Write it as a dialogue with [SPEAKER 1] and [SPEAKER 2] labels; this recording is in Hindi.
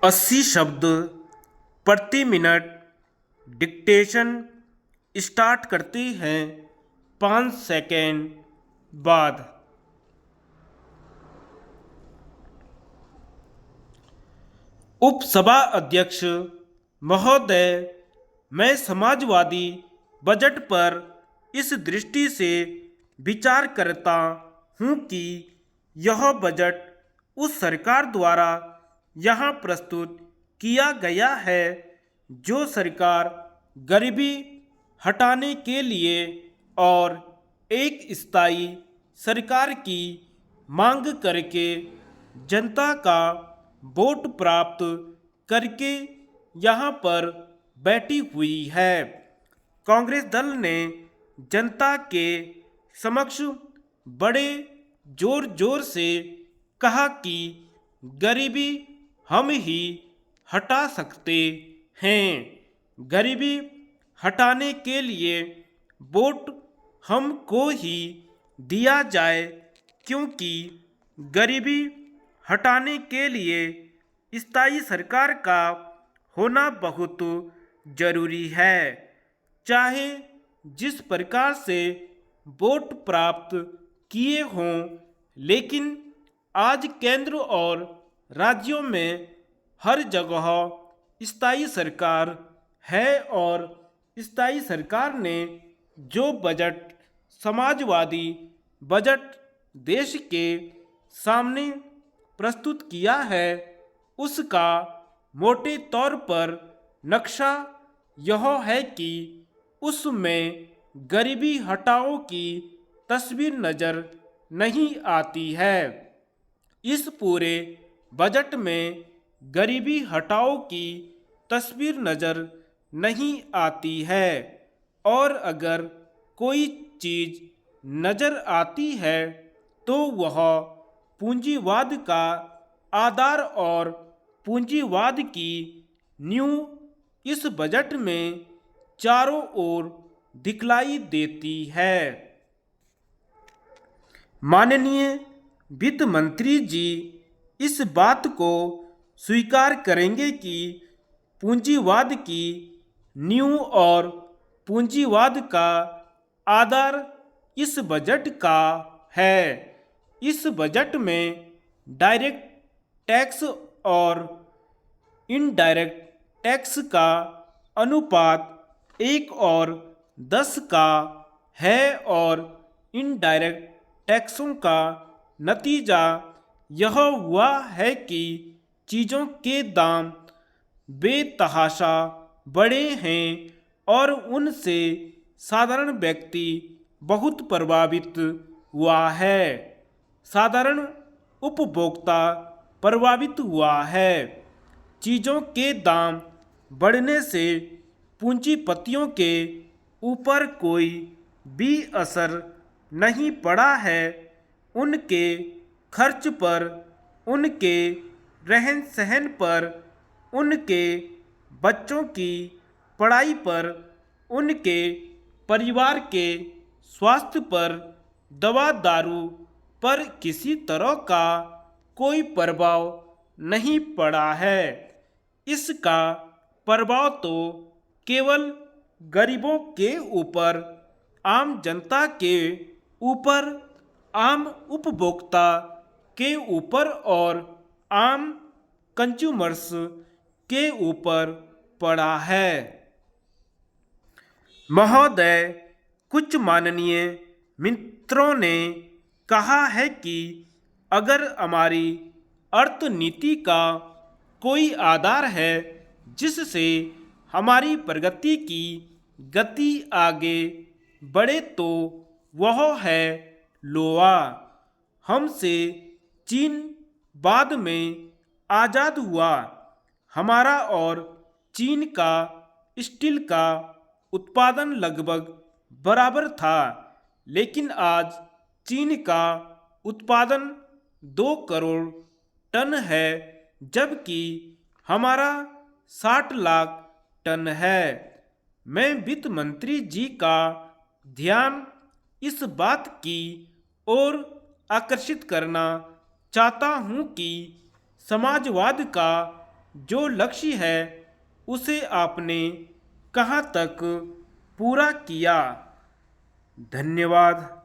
[SPEAKER 1] 80 शब्द प्रति मिनट डिक्टेशन स्टार्ट करते हैं 5 सेकेंड बाद। उपसभा अध्यक्ष महोदय, मैं समाजवादी बजट पर इस दृष्टि से विचार करता हूं कि यह बजट उस सरकार द्वारा यहाँ प्रस्तुत किया गया है जो सरकार गरीबी हटाने के लिए और एक स्थायी सरकार की मांग करके जनता का वोट प्राप्त करके यहाँ पर बैठी हुई है। कांग्रेस दल ने जनता के समक्ष बड़े जोर जोर से कहा कि गरीबी हम ही हटा सकते हैं। गरीबी हटाने के लिए वोट हमको ही दिया जाए, क्योंकि गरीबी हटाने के लिए स्थायी सरकार का होना बहुत जरूरी है। चाहे जिस प्रकार से वोट प्राप्त किए हों, लेकिन आज केंद्र और राज्यों में हर जगह स्थायी सरकार है और स्थायी सरकार ने जो बजट समाजवादी बजट देश के सामने प्रस्तुत किया है, उसका मोटे तौर पर नक्शा यह है कि उसमें गरीबी हटाओ की तस्वीर नज़र नहीं आती है। इस पूरे बजट में गरीबी हटाओ की तस्वीर नज़र नहीं आती है, और अगर कोई चीज़ नज़र आती है तो वह पूंजीवाद का आधार और पूंजीवाद की नींव इस बजट में चारों ओर दिखलाई देती है। माननीय वित्त मंत्री जी इस बात को स्वीकार करेंगे कि पूंजीवाद की नींव और पूंजीवाद का आधार इस बजट का है। इस बजट में डायरेक्ट टैक्स और इनडायरेक्ट टैक्स का अनुपात 1 और 10 का है, और इनडायरेक्ट टैक्सों का नतीजा यह हुआ है कि चीज़ों के दाम बेतहाशा बढ़े हैं और उनसे साधारण व्यक्ति बहुत प्रभावित हुआ है। साधारण उपभोक्ता प्रभावित हुआ है। चीज़ों के दाम बढ़ने से पूंजीपतियों के ऊपर कोई भी असर नहीं पड़ा है। उनके खर्च पर, उनके रहन सहन पर, उनके बच्चों की पढ़ाई पर, उनके परिवार के स्वास्थ्य पर, दवा दारू पर किसी तरह का कोई प्रभाव नहीं पड़ा है। इसका प्रभाव तो केवल गरीबों के ऊपर, आम जनता के ऊपर, आम उपभोक्ता के ऊपर और आम कंज्यूमर्स के ऊपर पड़ा है। महोदय, कुछ माननीय मित्रों ने कहा है कि अगर हमारी अर्थनीति का कोई आधार है जिससे हमारी प्रगति की गति आगे बढ़े तो वह है लोहा। हमसे चीन बाद में आज़ाद हुआ। हमारा और चीन का स्टील का उत्पादन लगभग बराबर था, लेकिन आज चीन का उत्पादन 2 करोड़ टन है, जबकि हमारा 60 लाख टन है। मैं वित्त मंत्री जी का ध्यान इस बात की ओर आकर्षित करना चाहता हूं कि समाजवाद का जो लक्ष्य है उसे आपने कहाँ तक पूरा किया? धन्यवाद।